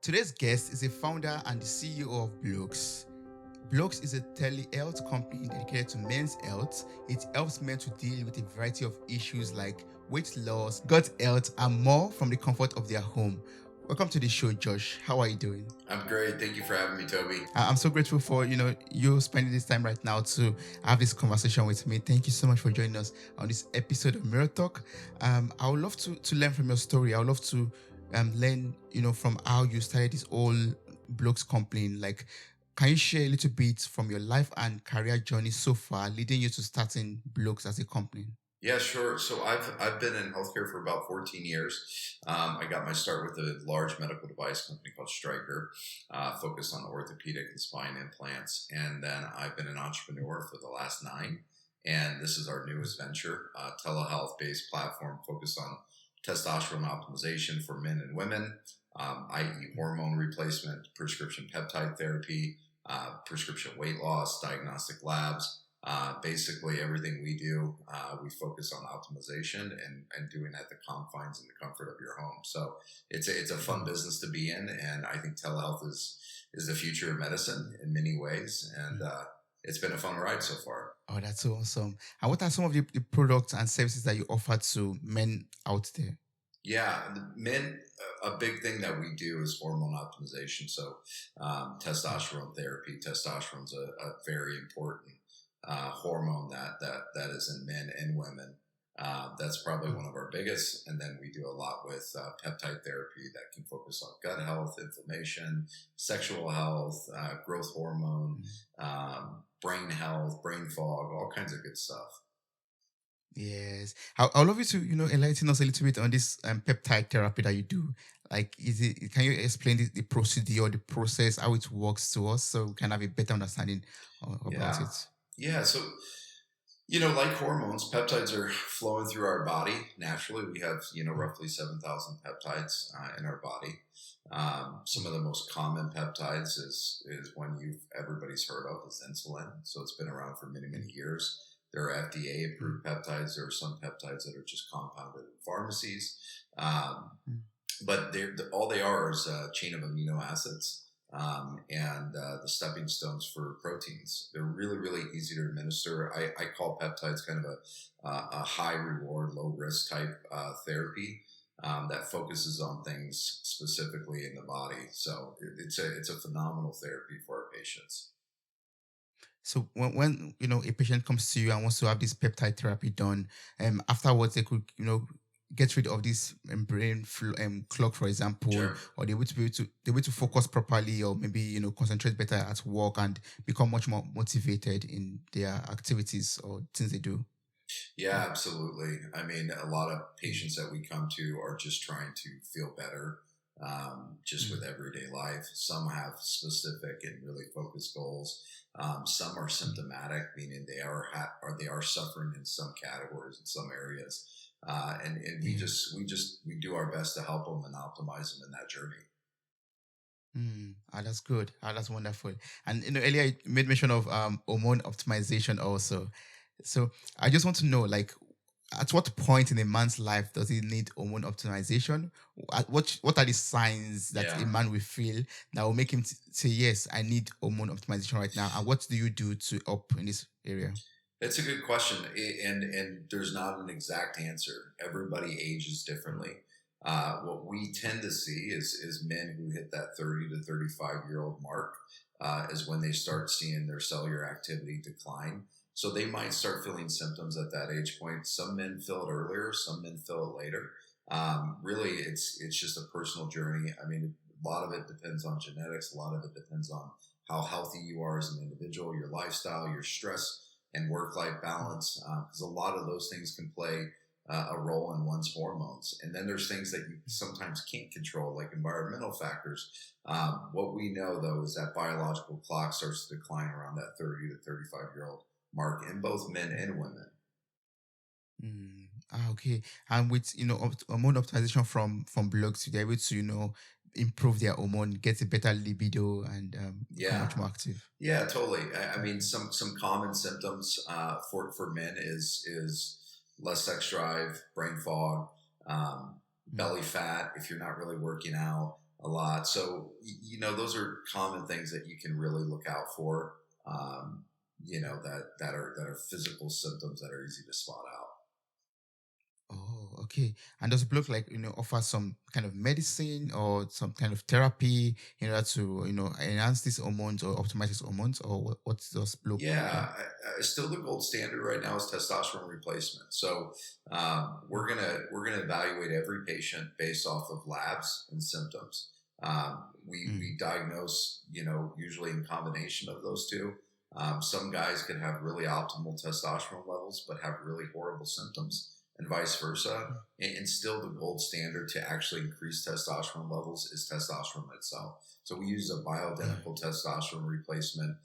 Today's guest is a founder and the CEO of Blokes. Blokes is a telehealth company dedicated to men's health. It helps men to deal with a variety of issues like weight loss, gut health, and more from the comfort of their home. Welcome to the show, Josh. How are you doing? I'm great. Thank you for having me, Toby. I'm so grateful for you spending this time right now to have this conversation with me. Thank you so much for joining us on this episode of Mirror Talk. I would love to learn from your story. I would love to learn from how you started this whole blogs company. Like, can you share a little bit from your life and career journey so far, leading you to starting blogs as a company? Yeah, sure. So I've been in healthcare for about 14 years. I got my start with a large medical device company called Stryker, focused on orthopedic and spine implants, and then I've been an entrepreneur for the last 9. And this is our newest venture, telehealth based platform focused on testosterone optimization for men and women, i.e., hormone replacement, prescription peptide therapy, prescription weight loss, diagnostic labs. Basically, everything we do, we focus on optimization and doing at the confines and the comfort of your home. So it's a fun business to be in, and I think telehealth is the future of medicine in many ways, and it's been a fun ride so far. Oh, that's so awesome. And what are some of the products and services that you offer to men out there? Yeah, the men, a big thing that we do is hormone optimization. So, testosterone therapy. Testosterone's a very important hormone that is in men and women. That's probably one of our biggest. And then we do a lot with peptide therapy that can focus on gut health, inflammation, sexual health, growth hormone, brain health, brain fog, all kinds of good stuff. Yes. I'd love you to, enlighten us a little bit on this peptide therapy that you do. Like, can you explain the procedure, the process, how it works to us so we can have a better understanding about Yeah. it? Yeah. So, like hormones, peptides are flowing through our body naturally. We have, roughly 7,000 peptides in our body. Some of the most common peptides is one everybody's heard of is insulin. So it's been around for many, many years. There are FDA approved peptides. There are some peptides that are just compounded in pharmacies. Um, Mm. but all they are is a chain of amino acids and the stepping stones for proteins. They're really, really easy to administer. I call peptides kind of a high reward, low risk type therapy that focuses on things specifically in the body. So it's a phenomenal therapy for our patients. So when a patient comes to you and wants to have this peptide therapy done, afterwards they could get rid of this clog, for example, Sure. or they able to focus properly, or maybe concentrate better at work and become much more motivated in their activities or things they do. Yeah, absolutely. I mean, a lot of patients that we come to are just trying to feel better, just with Mm, everyday life. Some have specific and really focused goals. Some are mm, symptomatic, meaning or they are suffering in some categories in some areas, and we yeah. we do our best to help them and optimize them in that journey. That's good. That's wonderful. And earlier you made mention of hormone optimization also. So I just want to know, like, at what point in a man's life does he need hormone optimization? What are the signs that Yeah. a man will feel that will make him say, yes, I need hormone optimization right now? And what do you do to help in this area? It's a good question, and there's not an exact answer. Everybody ages differently. What we tend to see is men who hit that 30 to 35-year-old mark is when they start seeing their cellular activity decline. So they might start feeling symptoms at that age point. Some men feel it earlier, some men feel it later. Really, it's just a personal journey. I mean, a lot of it depends on genetics. A lot of it depends on how healthy you are as an individual, your lifestyle, your stress and work life balance, because a lot of those things can play a role in one's hormones. And then there's things that you sometimes can't control, like environmental factors. What we know, though, is that biological clock starts to decline around that 30 to 35-year-old mark in both men and women. Okay. And with hormone optimization from blogs, they're able to improve their hormone, get a better libido, and become Yeah, much more active. yeah, totally. I mean, some common symptoms for men is less sex drive, brain fog, Mm, belly fat if you're not really working out. a lot. So, those are common things that you can really look out for. Um, that are physical symptoms that are easy to spot out. Oh, okay. And does blood like offer some kind of medicine or some kind of therapy in order to enhance these hormones or optimize these hormones, or what does blood do? Yeah, still the gold standard right now is testosterone replacement. So we're gonna evaluate every patient based off of labs and symptoms. We Mm, diagnose, usually in combination of those two. Some guys can have really optimal testosterone levels, but have really horrible symptoms, and vice versa. mm, And still, the gold standard to actually increase testosterone levels is testosterone itself. So we use a yeah. bioidentical testosterone replacement.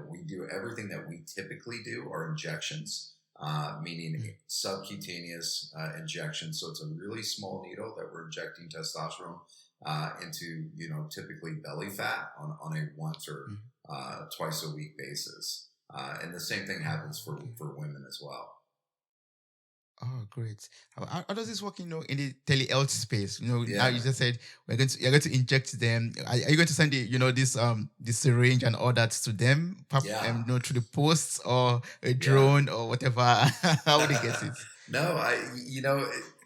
We do everything that we typically do are injections, meaning Mm, subcutaneous injections. So it's a really small needle that we're injecting testosterone into, typically belly fat on a once or mm. twice a week basis. And the same thing happens Oh, for, okay. for women as well. Oh, great. How does this work, in the telehealth space? Now Yeah, you just said you're going to inject them. Are you going to send this syringe and all that to them, yeah. through the post or a Yeah. drone or whatever? How would they get it? No,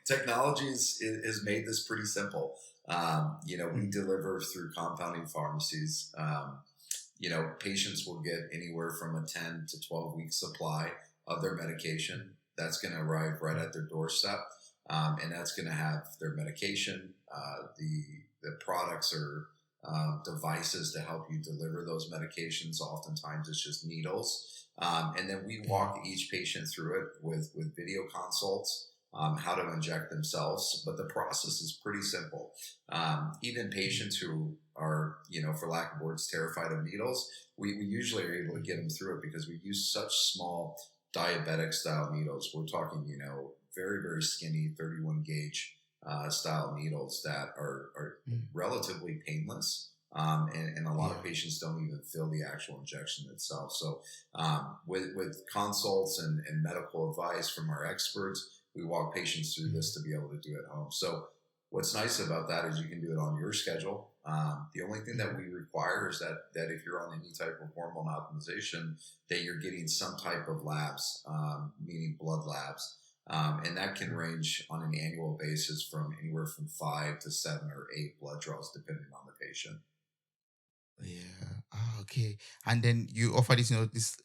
technology is made this pretty simple. We Mm, deliver through compounding pharmacies. Patients will get anywhere from a 10 to 12-week supply of their medication. That's going to arrive right mm, at their doorstep, and that's going to have their medication, the products or devices to help you deliver those medications. Oftentimes, it's just needles, and then we yeah. walk each patient through it with video consults. How to inject themselves, but the process is pretty simple. Even Mm, patients who are, for lack of words, terrified of needles, we usually are able to get them through it because we use such small diabetic style needles. We're talking, very, very skinny 31 gauge style needles that are mm, relatively painless. And a lot of yeah. patients don't even feel the actual injection itself. So, with consults and medical advice from our experts, we walk patients through Mm, this to be able to do it at home. So, what's nice about that is you can do it on your schedule. The only thing that mm, we require is that if you're on any type of hormone optimization, that you're getting some type of labs, meaning blood labs, and that can mm. range on an annual basis from anywhere from 5 to 7 or 8 blood draws, depending on the patient. Yeah. Ah, okay. And then you offer this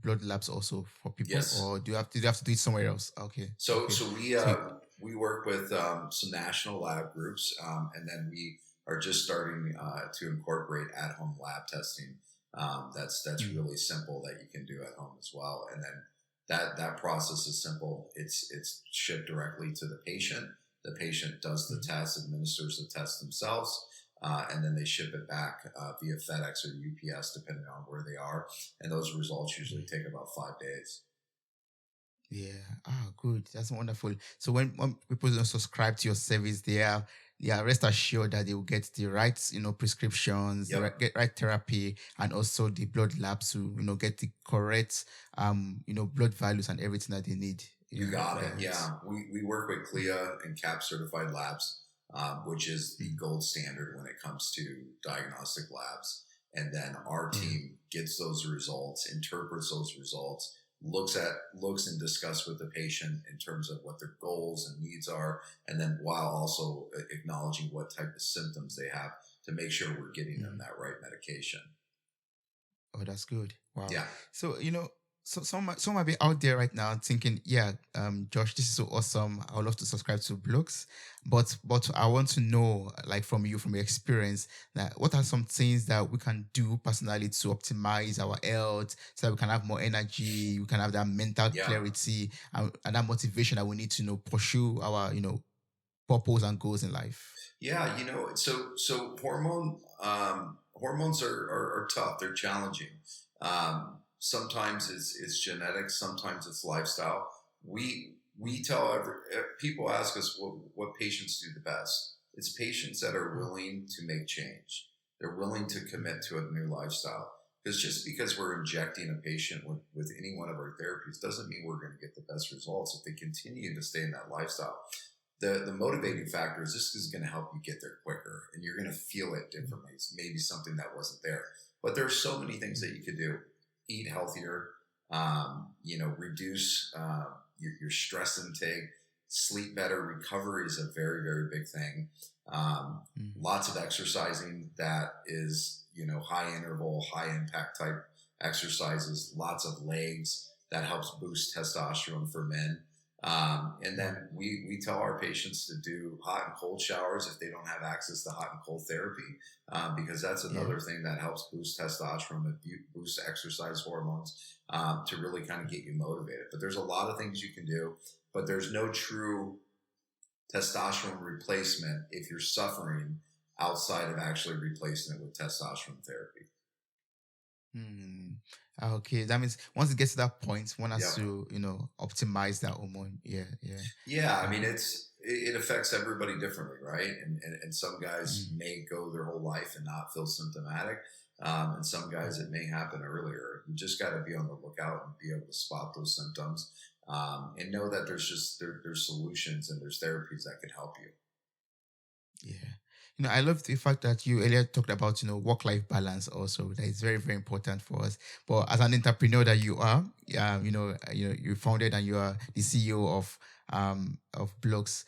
blood labs also for people, Yes. or do you have to do it somewhere else? Okay. So, Okay. so we So uh, we work with some national lab groups, and then we are just starting to incorporate at-home lab testing. That's mm, really simple that you can do at home as well, and then that process is simple. It's shipped directly to the patient. The patient does the mm, test, administers the test themselves, and then they ship it back via FedEx or UPS, depending on where they are. And those results usually mm. take about 5 days. Yeah. Ah, good. That's wonderful. So when people don't subscribe to your service, they are rest assured that they will get the right, prescriptions, the Yep. right, get right therapy, and also the blood labs to, get the correct, blood values and everything that they need, You for got it. their health. Yeah, we work with CLIA and CAP certified labs, which is the Mm, gold standard when it comes to diagnostic labs. And then our yeah. team gets those results, interprets those results, looks and discuss with the patient in terms of what their goals and needs are, and then while also acknowledging what type of symptoms they have to make sure we're getting them Mm. that right medication. Oh, that's good. Wow. Yeah, So, so some might be out there right now thinking, yeah, Josh, this is so awesome. I would love to subscribe to blogs, but I want to know, like from you, from your experience, that what are some things that we can do personally to optimize our health so that we can have more energy, we can have that mental yeah. clarity and that motivation that we need to pursue our purpose and goals in life. Yeah, so hormones are tough. They're challenging. Sometimes it's genetics. Sometimes it's lifestyle. We tell people ask us what patients do the best. It's patients that are Mm, willing to make change. They're willing to mm, commit to a new lifestyle. Because just because we're injecting a patient with any one of our therapies doesn't mean we're going to get the best results if they continue to stay in that lifestyle. the motivating factor is this is going to help you get there quicker, and you're going to feel it differently. It's maybe something that wasn't there, but there's so many things that you could do. Eat healthier, reduce your stress intake, sleep better. Recovery is a very, very big thing. um, Mm. Lots of exercising that is, high interval, high impact type exercises, lots of legs that helps boost testosterone for men. And Mm. then we tell our patients to do hot and cold showers if they don't have access to hot and cold therapy, because that's Yeah. another thing that helps boost testosterone, and boost exercise hormones, to really kind of get you motivated. But there's a lot of things you can do, but there's no true testosterone replacement if you're suffering outside of actually replacing it with testosterone therapy. Hmm. Okay, that means once it gets to that point, one has Yep. to, optimize that hormone. Yeah, yeah. Yeah, I mean, Um, it affects everybody differently, right? And some guys mm, may go their whole life and not feel symptomatic, and some mm, guys it may happen earlier. You just got to be on the lookout and be able to spot those symptoms, and know that there's solutions and there's therapies that can help you. yeah. I love the fact that you earlier talked about, work-life balance also. That is very, very important for us. But as an entrepreneur that you are, yeah, you founded and you are the CEO of blogs.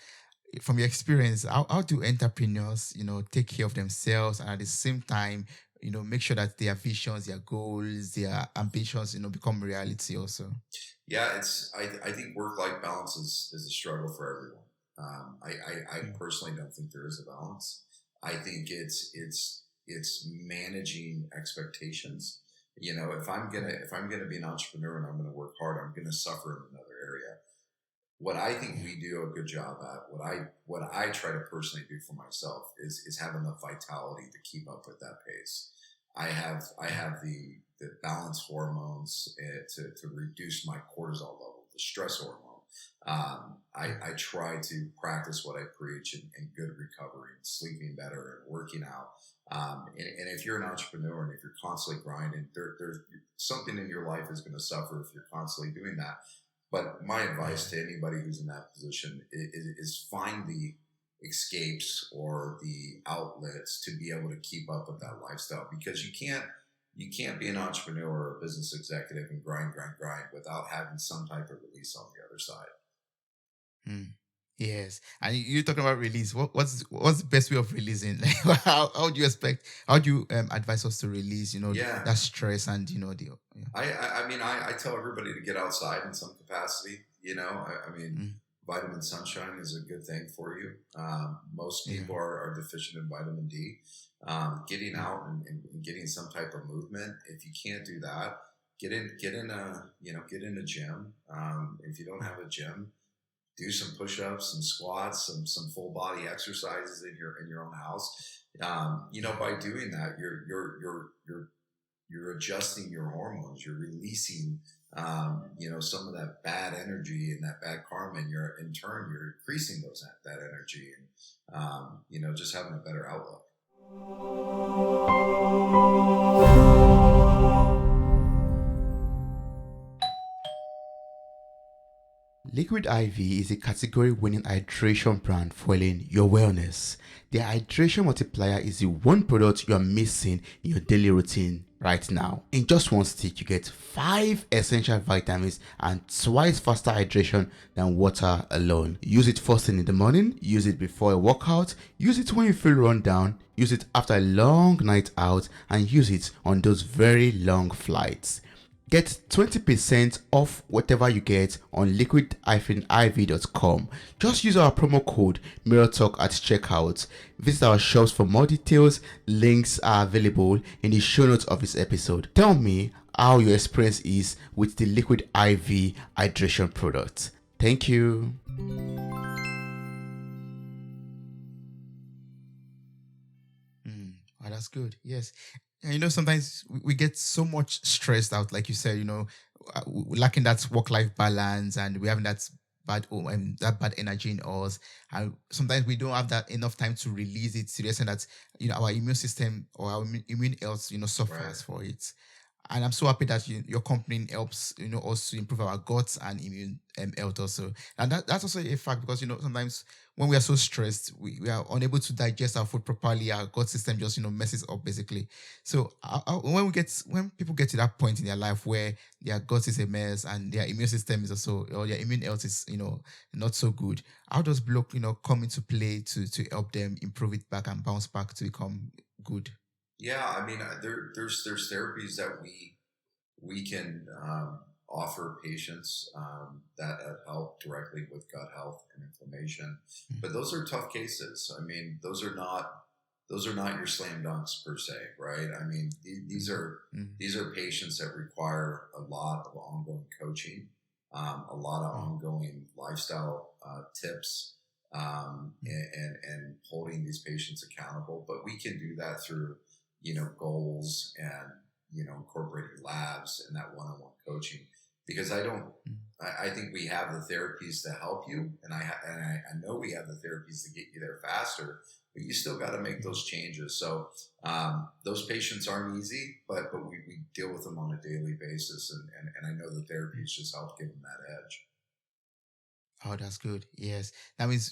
From your experience, how do entrepreneurs, take care of themselves and at the same time, make sure that their visions, their goals, their ambitions, become reality also? Yeah, I think work life balance is a struggle for everyone. I Mm. personally don't think there is a balance. I think it's managing expectations. If I'm gonna be an entrepreneur and I'm gonna work hard, I'm gonna suffer in another area. What I think Yeah. we do a good job at, what I try to personally do for myself is have enough vitality to keep up with that pace. I have the balance hormones, to reduce my cortisol level, the stress hormone. I try to practice what I preach, and good recovery and sleeping better and working out. And if you're an entrepreneur and if you're constantly grinding, there's something in your life is going to suffer if you're constantly doing that. But my Yeah. advice to anybody who's in that position is find the escapes or the outlets to be able to keep up with that lifestyle, because you can't be an entrepreneur or a business executive and grind without having some type of release on the other side. Mm. Yes. And you're talking about release. What's the best way of releasing? Like, how do you expect? How do you advise us to release? Yeah, That stress and the yeah. I tell everybody to get outside in some capacity. I mean, Mm. vitamin sunshine is a good thing for you. Most Yeah. people are deficient in vitamin D. Getting Mm. out and getting some type of movement. If you can't do that, get in a gym. If you don't Mm. have a gym, do some push-ups, some squats, some full body exercises in your own house. Yeah. By doing that, you're adjusting your hormones. You're releasing, some of that bad energy and that bad karma, and in turn you're increasing that energy, and just having a better outlook. Liquid IV is a category winning hydration brand fueling your wellness. The hydration multiplier is the one product you are missing in your daily routine right now. In just one stick, you get 5 essential vitamins and twice faster hydration than water alone. Use it first thing in the morning, use it before a workout, use it when you feel run down, use it after a long night out, and use it on those very long flights. Get 20% off whatever you get on liquid-iv.com. Just use our promo code MirrorTalk at checkout. Visit our shops for more details. Links are available in the show notes of this episode. Tell me how your experience is with the Liquid IV hydration product. Thank you. Mm, oh, that's good. Yes. And sometimes we get so much stressed out, like you said, lacking that work-life balance, and we having that bad energy in us. And sometimes we don't have that enough time to release it to the extent that our immune system or our immune health Right. suffers for it. And I'm so happy that your company helps, also improve our guts and immune health also. And that's also a fact because, sometimes when we are so stressed, we are unable to digest our food properly. Our gut system just, messes up basically. So when people get to that point in their life where their gut is a mess and their immune system is also, or their immune health is, not so good, how does block, come into play to help them improve it back and bounce back to become good? Yeah, I mean, there's therapies that we can offer patients that help directly with gut health and inflammation. But those are tough cases. I mean, those are not your slam dunks per se, right? I mean, these are Mm, these are patients that require a lot of ongoing coaching, a lot of mm, ongoing lifestyle tips, mm, and holding these patients accountable. But we can do that through goals and incorporating labs and that one-on-one coaching because I don't. mm, I think we have the therapies to help you, and I know we have the therapies to get you there faster, but you still got to make mm. those changes. So those patients aren't easy, but we deal with them on a daily basis, and I know the therapies just help give them that edge. Oh, that's good. Yes. That means,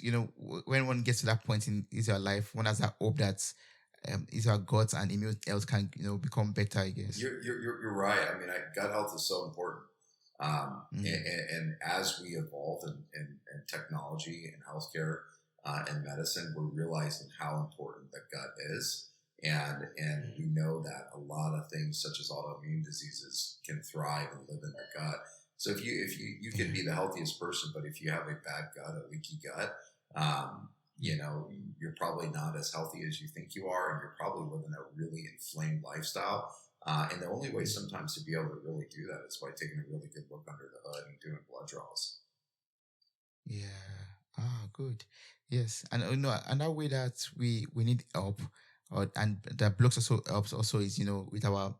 when one gets to that point in is your life, one has that hope that is our gut and immune health can, become better, I guess. You're right. I mean, gut health is so important. Mm, And as we evolve in technology and healthcare and medicine, we're realizing how important the gut is. And we mm, know that a lot of things such as autoimmune diseases can thrive and live in the gut. So if you can yeah. be the healthiest person, but if you have a bad gut, a leaky gut, um, Mm, you're probably not as healthy as you think you are, and you're probably living a really inflamed lifestyle. And the only way mm. sometimes to be able to really do that is by taking a really good look under the hood and doing blood draws. Yeah. Ah, good. Yes. And another way that we need help, or and that blocks also helps also is, with our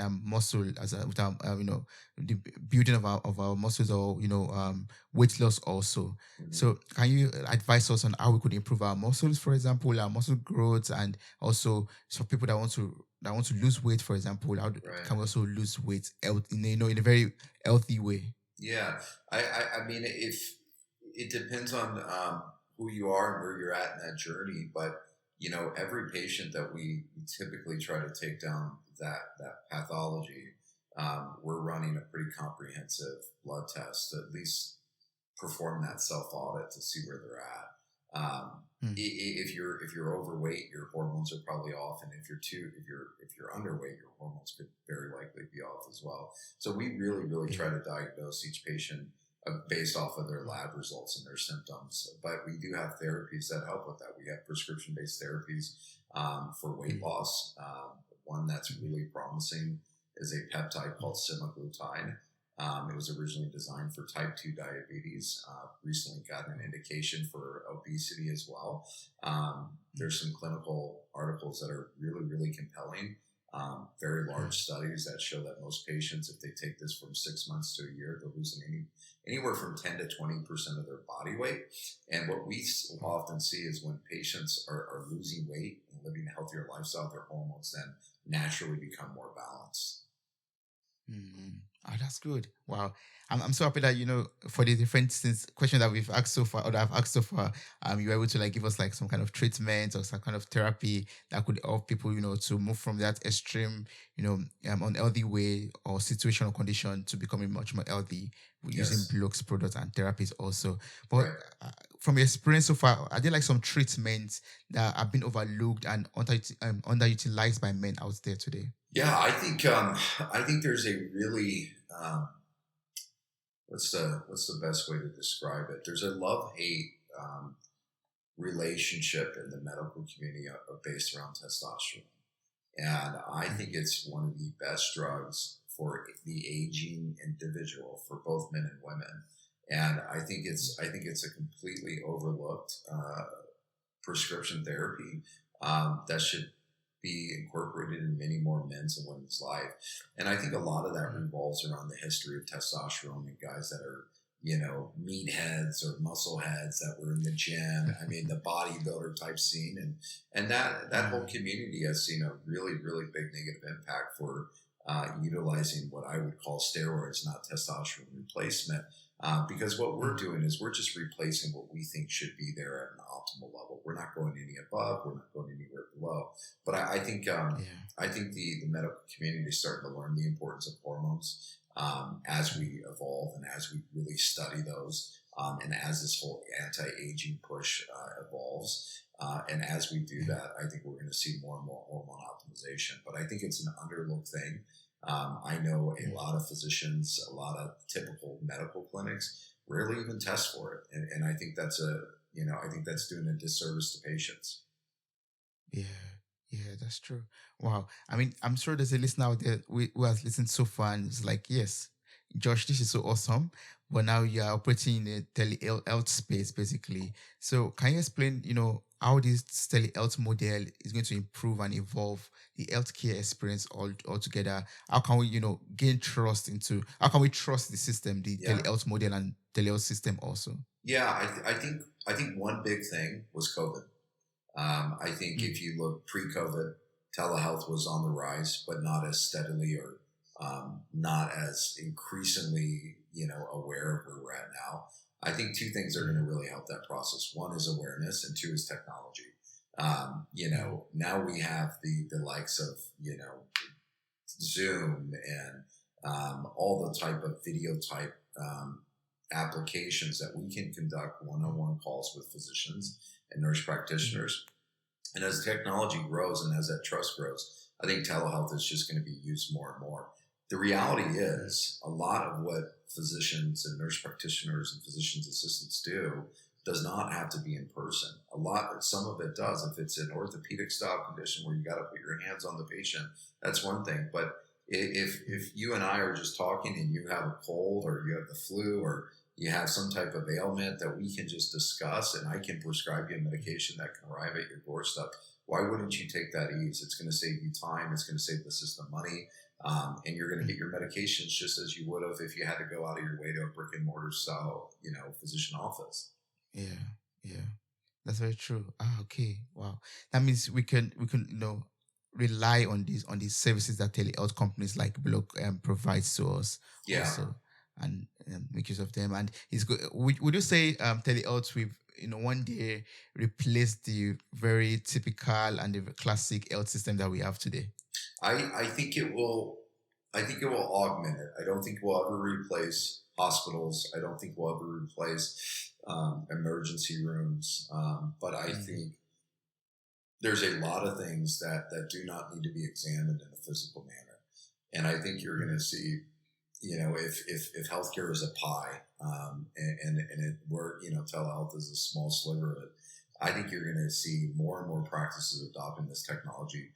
muscle as with our the building of our muscles, or weight loss also. Mhm. So can you advise us on how we could improve our muscles, for example, our muscle growth, and also for people that want to lose weight, for example, can Right. we also lose weight in a very healthy way? Yeah. I mean, if it depends on who you are and where you're at in that journey, but every patient that we typically try to take down that pathology, we're running a pretty comprehensive blood test to at least perform that self audit to see where they're at. Mm, If you're overweight, your hormones are probably off, and if you're underweight, your hormones could very likely be off as well. So we really yeah. try to diagnose each patient based off of their lab results and their symptoms. But we do have therapies that help with that. We have prescription based therapies for weight Mm, loss. One that's mm, really promising is a peptide mm, called semaglutide. It was originally designed for type 2 diabetes, recently got an oh, indication for obesity as well. mm, There's some clinical articles that are really compelling. Very mm, large studies that show that most patients, if they take this from 6 months to a year, they're losing anywhere from 10 to 20% of their body weight. And what we oh, often see is when patients are losing weight and living a healthier lifestyle, their hormones then naturally become more balanced. mm. Oh, that's good. Wow. I'm so happy that, for the different questions that we've asked so far, or that I've asked so far, you were able to like give us like some kind of treatment or some kind of therapy that could help people, to move from that extreme, unhealthy way or situation or condition to becoming much more healthy using Yes, blocks products and therapies also. But right. uh, from your experience so far, are there like some treatments that have been overlooked and underutilized by men out there today? Yeah, I think there's a really what's the best way to describe it? There's a love hate relationship in the medical community based around testosterone, and I think Mm, it's one of the best drugs for the aging individual for both men and women. And I think it's a completely overlooked prescription therapy that should be incorporated in many more men's and women's life. And I think a lot of that mm, revolves around the history of testosterone and guys that are, meatheads or muscle heads that were in the gym. I mean, the bodybuilder type scene, and that whole mm, community has seen a really big negative impact for utilizing what I would call steroids, not testosterone replacement. Because what we're doing is we're just replacing what we think should be there at an optimal level. We're not going any above. We're not going anywhere below. But Yeah. I think the medical community is starting to learn the importance of hormones as we evolve and as we really study those, and as this whole anti-aging push evolves. And as we do that, I think we're going to see more and more hormone optimization. But I think it's an underlooked thing. I know a lot of physicians, a lot of typical medical clinics rarely even test for it, and I think I think that's doing a disservice to patients. Yeah, yeah, that's true. Wow. I mean, I'm sure there's a listener out there who has listened so far and is like, yes, Josh, this is so awesome. But now you are operating in a telehealth space, basically. So can you explain, how this telehealth model is going to improve and evolve the healthcare experience altogether? How can we, gain trust how can we trust the system, the Yeah, telehealth model and telehealth system also? yeah. I think one big thing was COVID. I think Mm, if you look pre-COVID, telehealth was on the rise, but not as steadily or not as increasingly, aware of where we're at now. I think two things are going to really help that process. One is awareness, and two is technology. mm, Now we have the likes of Zoom and all the type of video type applications that we can conduct one-on-one calls with physicians and nurse mm, practitioners. And as technology grows and as that trust grows, I think telehealth is just going to be used more and more. The reality mm, is, a lot of what physicians and nurse practitioners and physicians assistants do does not have to be in person. Some of it does. If it's an orthopedic style condition where you got to put your hands on the patient, that's one thing. But if you and I are just talking and you have a cold or you have the flu or you have some type of ailment that we can just discuss and I can prescribe you a medication that can arrive at your doorstep, why wouldn't you take that ease? It's going to save you time. It's going to save the system money. And you're going to mm. get your medications just as you would have if you had to go out of your way to a brick and mortar style, physician office. Yeah, yeah. That's very true. Ah, okay. Wow. That means we can rely on these services that telehealth companies like Block provides to us Yeah, also, and make use of them. And it's good. Would you say telehealth with one day replace the very typical and the classic health system that we have today? I think it will. I think it will augment it. I don't think we'll ever replace hospitals. I don't think we'll ever replace emergency rooms. But I Mm, think there's a lot of things that do not need to be examined in a physical manner. And I think you're going mm, to see, if healthcare is a pie, and it where telehealth is a small sliver of it, I think you're going to see more and more practices adopting this technology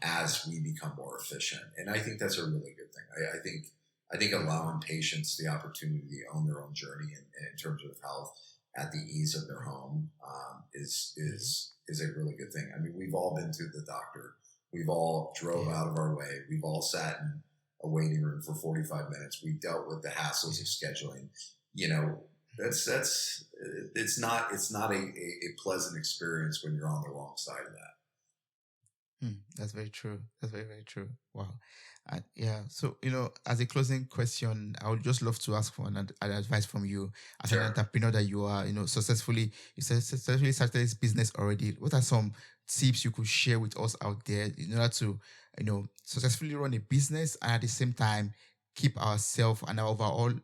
as we become more efficient. And I think that's a really good thing. I think allowing patients the opportunity to own their own journey in terms of health at the ease of their home mm, is a really good thing. I mean, we've all been to the doctor. We've all drove yeah, out of our way. We've all sat in a waiting room for 45 minutes. We've dealt with the hassles of yeah. scheduling. You know, that's it's not a pleasant experience when you're on the wrong side of that. That's very true. That's very, very true. Wow. And yeah, so as a closing question, I would just love to ask for an advice from you as an Sure. entrepreneur that you are, successfully started this business already. What are some tips you could share with us out there in order to, successfully run a business and at the same time keep ourselves and our overall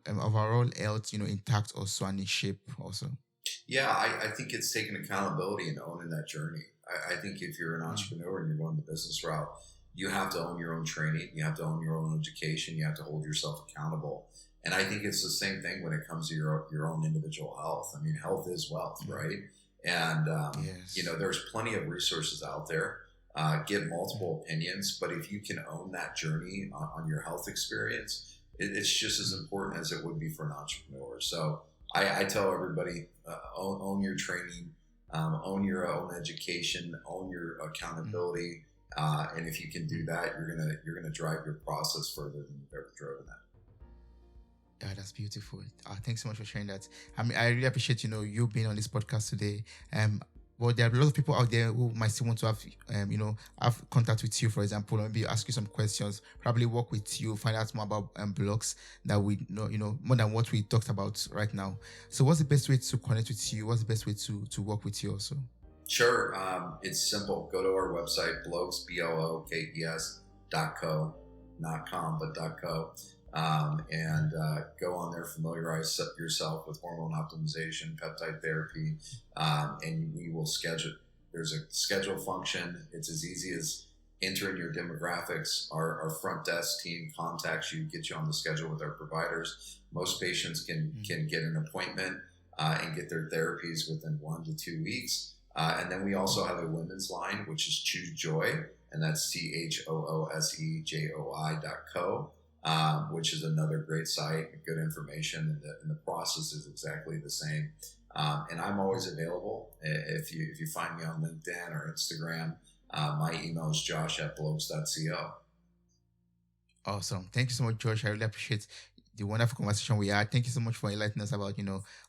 health, intact also and in shape also. Yeah, I think it's taking accountability and owning that journey. I think if you're an Mm, entrepreneur and you're going the business route, you have to own your own training, you have to own your own education, you have to hold yourself accountable. And I think it's the same thing when it comes to your own individual health. I mean, health is wealth, mm, right? And yes. there's plenty of resources out there. Get Mm, multiple opinions, but if you can own that journey on your health experience, it's just as mm, important as it would be for an entrepreneur. So I tell everybody, own your training, own your own education, own your mm. accountability, and if you can do Mm. that, you're gonna drive your process further than you've ever driven that. Yeah, that's beautiful. Thanks so much for sharing that. I mean, I really appreciate you being on this podcast today. Um, but there are a lot of people out there who might still want to have, have contact with you, for example, or maybe ask you some questions, probably work with you, find out more about blogs that we know, more than what we talked about right now. So what's the best way to connect with you? What's the best way to work with you also? Sure. It's simple. Go to our website, blogs, BLOKES, .co, not com, but .co. And go on there, familiarize yourself with hormone optimization, peptide therapy, and we will schedule. There's a schedule function. It's as easy as entering your demographics. Our front desk team contacts you, get you on the schedule with our providers. Most patients can get an appointment and get their therapies within 1 to 2 weeks. And then we also have a women's line, which is Choose Joy, and that's CHOOSEJOI.co, which is another great site, good information, and the process is exactly the same. And I'm always available. If you find me on LinkedIn or Instagram, my email is josh@blogs.co. Awesome. Thank you so much, Josh. I really appreciate the wonderful conversation we had. Thank you so much for enlightening us about,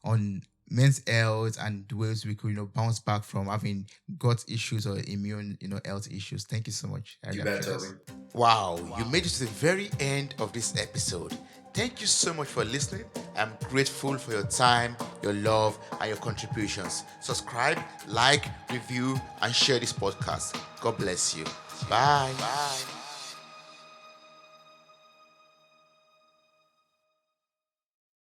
on men's health and the ways we could, bounce back from having gut issues or immune, health issues. Thank you so much. I really You bet, appreciate Toby. it. Wow, you made it to the very end of this episode. Thank you so much for listening. I'm grateful for your time, your love, and your contributions. Subscribe, like, review, and share this podcast. God bless you. Bye. Bye.